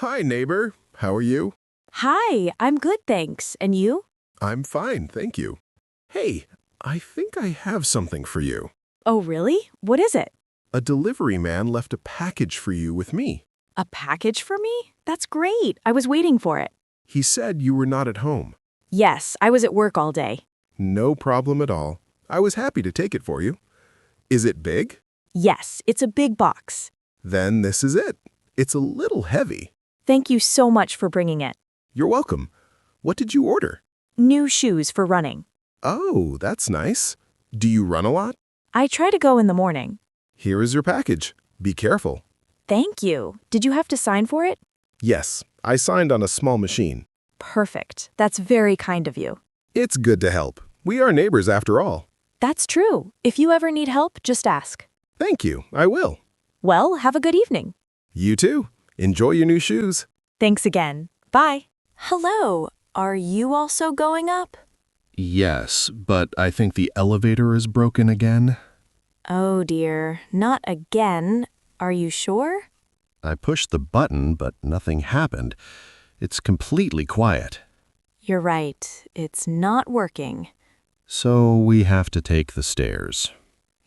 Hi, neighbor. How are you? Hi, I'm good, thanks. And you? I'm fine, thank you. Hey, I think I have something for you. Oh, really? What is it? A delivery man left a package for you with me. A package for me? That's great. I was waiting for it. He said you were not at home. Yes, I was at work all day. No problem at all. I was happy to take it for you. Is it big? Yes, it's a big box. Then this is it. It's a little heavy. Thank you so much for bringing it. You're welcome. What did you order? New shoes for running. Oh, that's nice. Do you run a lot? I try to go in the morning. Here is your package. Be careful. Thank you. Did you have to sign for it? Yes, I signed on a small machine. Perfect. That's very kind of you. It's good to help. We are neighbors after all. That's true. If you ever need help, just ask. Thank you, I will. Well, have a good evening. You too. Enjoy your new shoes. Thanks again. Bye. Hello. Are you also going up? Yes, but I think the elevator is broken again. Oh dear, not again. Are you sure? I pushed the button, but nothing happened. It's completely quiet. You're right. It's not working. So we have to take the stairs.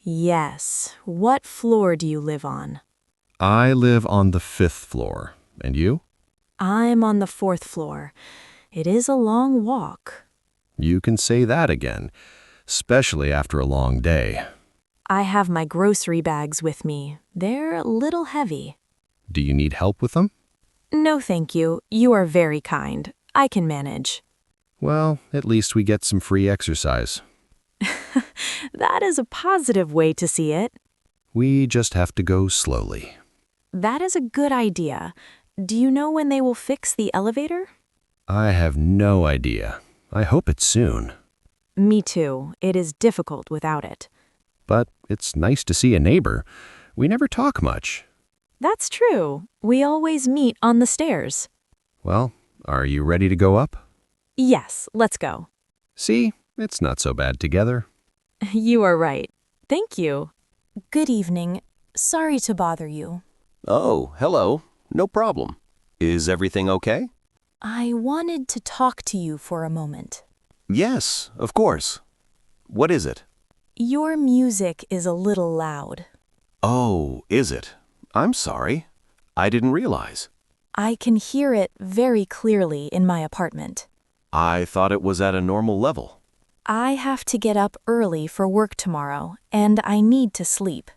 Yes. What floor do you live on? I live on the 5th floor. And you? I'm on the 4th floor. It is a long walk. You can say that again, especially after a long day. I have my grocery bags with me. They're a little heavy. Do you need help with them? No, thank you. You are very kind. I can manage. Well, at least we get some free exercise. That is a positive way to see it. We just have to go slowly. That is a good idea. Do you know when they will fix the elevator? I have no idea. I hope it's soon. Me too. It is difficult without it. But it's nice to see a neighbor. We never talk much. That's true. We always meet on the stairs. Well, are you ready to go up? Yes, let's go. See, it's not so bad together. You are right. Thank you. Good evening. Sorry to bother you. Oh, hello. No problem. Is everything okay? I wanted to talk to you for a moment. Yes, of course. What is it? Your music is a little loud. Oh, is it? I'm sorry. I didn't realize. I can hear it very clearly in my apartment. I thought it was at a normal level. I have to get up early for work tomorrow, and I need to sleep.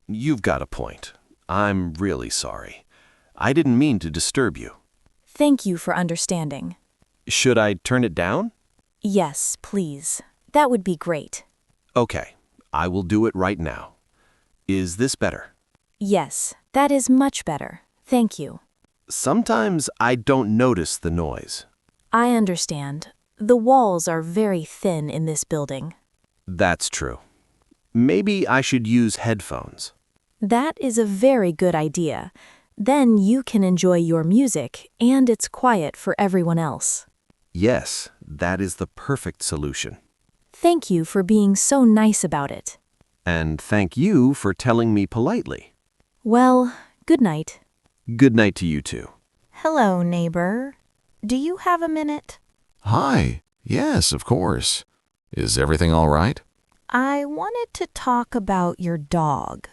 You've got a point. I'm really sorry. I didn't mean to disturb you. Thank you for understanding. Should I turn it down? Yes, please. That would be great. Okay, I will do it right now. Is this better? Yes, that is much better. Thank you. Sometimes I don't notice the noise. I understand. The walls are very thin in this building. That's true. Maybe I should use headphones. That is a very good idea. Then you can enjoy your music, and it's quiet for everyone else. Yes, that is the perfect solution. Thank you for being so nice about it. And thank you for telling me politely. Well, good night. Good night to you too. Hello, neighbor. Do you have a minute? Hi. Yes, of course. Is everything all right? I wanted to talk about your dog.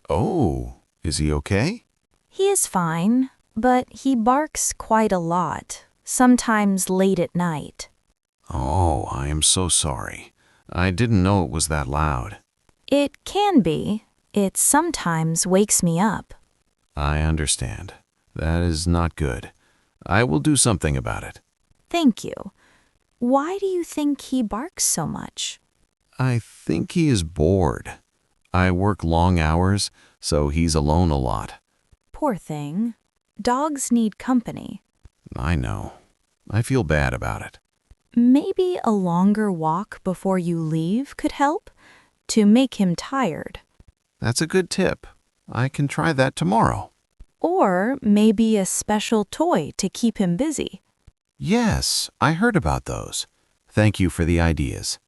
Oh, is he okay? He is fine, but he barks quite a lot, sometimes late at night. Oh, I am so sorry. I didn't know it was that loud. It can be. It sometimes wakes me up. I understand. That is not good. I will do something about it. Thank you. Why do you think he barks so much? I think he is bored. I work long hours, so he's alone a lot. Poor thing. Dogs need company. I know. I feel bad about it. Maybe a longer walk before you leave could help to make him tired. That's a good tip. I can try that tomorrow. Or maybe a special toy to keep him busy. Yes, I heard about those. Thank you for the ideas.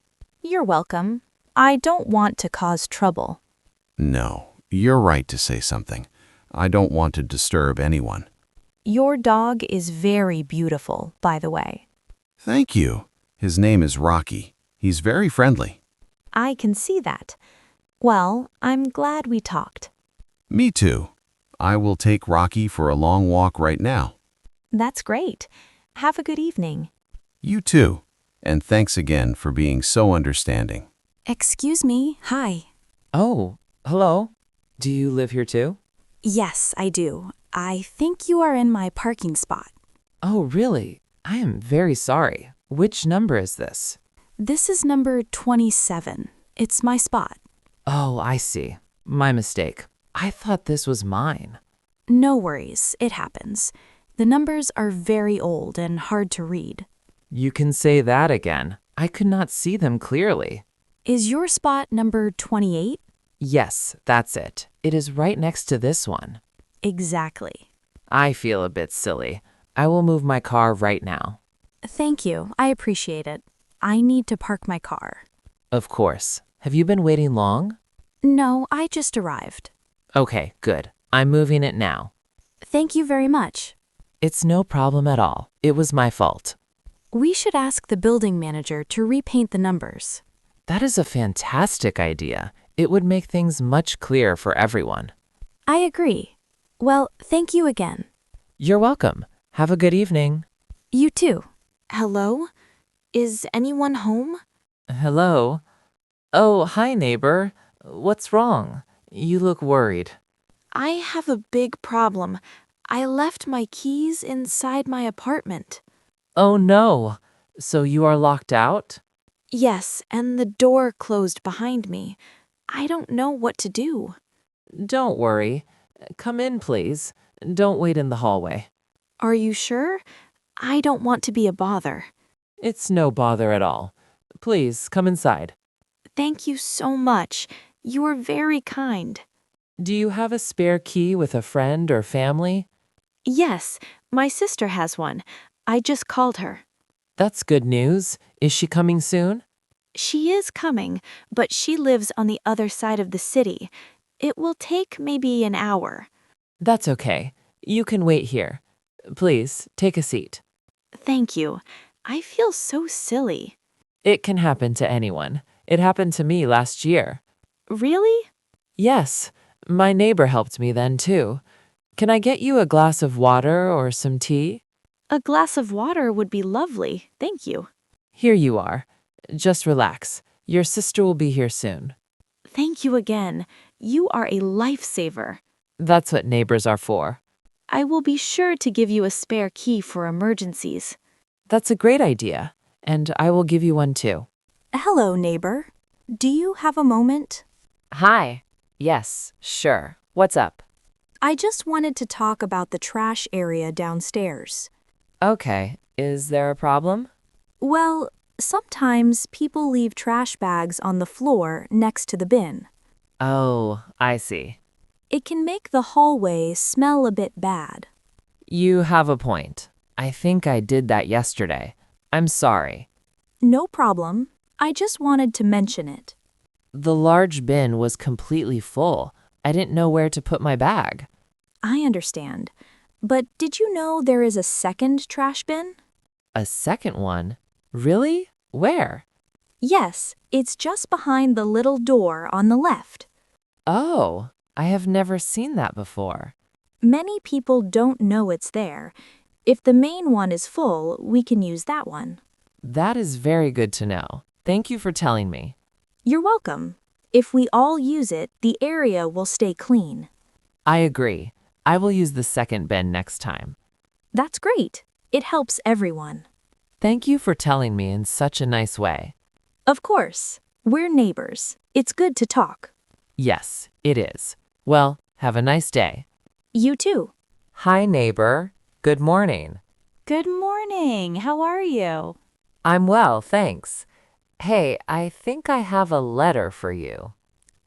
You're welcome. I don't want to cause trouble. No, you're right to say something. I don't want to disturb anyone. Your dog is very beautiful, by the way. Thank you. His name is Rocky. He's very friendly. I can see that. Well, I'm glad we talked. Me too. I will take Rocky for a long walk right now. That's great. Have a good evening. You too. And thanks again for being so understanding. Excuse me. Hi. Oh, hello. Do you live here too? Yes, I do. I think you are in my parking spot. Oh, really? I am very sorry. Which number is this? This is number 27. It's my spot. Oh, I see. My mistake. I thought this was mine. No worries. It happens. The numbers are very old and hard to read. You can say that again. I could not see them clearly. Is your spot number 28? Yes, that's it. It is right next to this one. Exactly. I feel a bit silly. I will move my car right now. Thank you. I appreciate it. I need to park my car. Of course. Have you been waiting long? No, I just arrived. Okay, good. I'm moving it now. Thank you very much. It's no problem at all. It was my fault. We should ask the building manager to repaint the numbers. That is a fantastic idea. It would make things much clearer for everyone. I agree. Well, thank you again. You're welcome. Have a good evening. You too. Hello? Is anyone home? Hello? Oh, hi, neighbor. What's wrong? You look worried. I have a big problem. I left my keys inside my apartment. Oh, no. So you are locked out? Yes, and the door closed behind me. I don't know what to do. Don't worry. Come in, please. Don't wait in the hallway. Are you sure? I don't want to be a bother. It's no bother at all. Please, come inside. Thank you so much. You are very kind. Do you have a spare key with a friend or family? Yes, my sister has one. I just called her. That's good news. Is she coming soon? She is coming, but she lives on the other side of the city. It will take maybe an hour. That's okay. You can wait here. Please, take a seat. Thank you. I feel so silly. It can happen to anyone. It happened to me last year. Really? Yes, my neighbor helped me then too. Can I get you a glass of water or some tea? A glass of water would be lovely. Thank you. Here you are. Just relax. Your sister will be here soon. Thank you again. You are a lifesaver. That's what neighbors are for. I will be sure to give you a spare key for emergencies. That's a great idea, and I will give you one too. Hello, neighbor. Do you have a moment? Hi. Yes, sure. What's up? I just wanted to talk about the trash area downstairs. Okay. Is there a problem? Well, sometimes people leave trash bags on the floor next to the bin. Oh, I see. It can make the hallway smell a bit bad. You have a point. I think I did that yesterday. I'm sorry. No problem. I just wanted to mention it. The large bin was completely full. I didn't know where to put my bag. I understand. But did you know there is a second trash bin? A second one? Really? Where? Yes, it's just behind the little door on the left. Oh, I have never seen that before. Many people don't know it's there. If the main one is full, we can use that one. That is very good to know. Thank you for telling me. You're welcome. If we all use it, the area will stay clean. I agree. I will use the second bin next time. That's great. It helps everyone. Thank you for telling me in such a nice way. Of course. We're neighbors. It's good to talk. Yes, it is. Well, have a nice day. You too. Hi, neighbor. Good morning. Good morning. How are you? I'm well, thanks. Hey, I think I have a letter for you.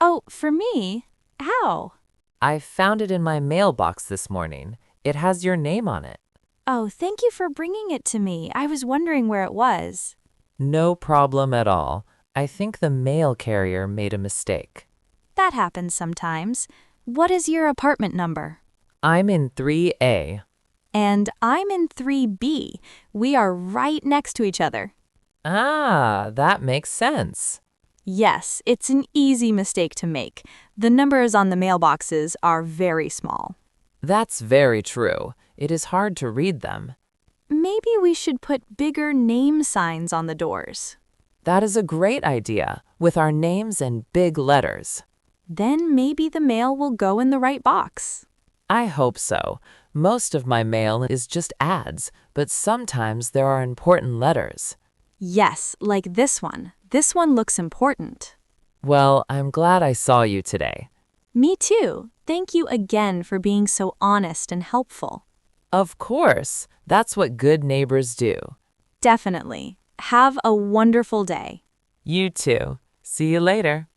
Oh, for me? How? I found it in my mailbox this morning. It has your name on it. Oh, thank you for bringing it to me. I was wondering where it was. No problem at all. I think the mail carrier made a mistake. That happens sometimes. What is your apartment number? I'm in 3A. And I'm in 3B. We are right next to each other. Ah, that makes sense. Yes, it's an easy mistake to make. The numbers on the mailboxes are very small. That's very true. It is hard to read them. Maybe we should put bigger name signs on the doors. That is a great idea, with our names in big letters. Then maybe the mail will go in the right box. I hope so. Most of my mail is just ads, but sometimes there are important letters. Yes, like this one. This one looks important. Well, I'm glad I saw you today. Me too. Thank you again for being so honest and helpful. Of course, that's what good neighbors do. Definitely. Have a wonderful day. You too. See you later.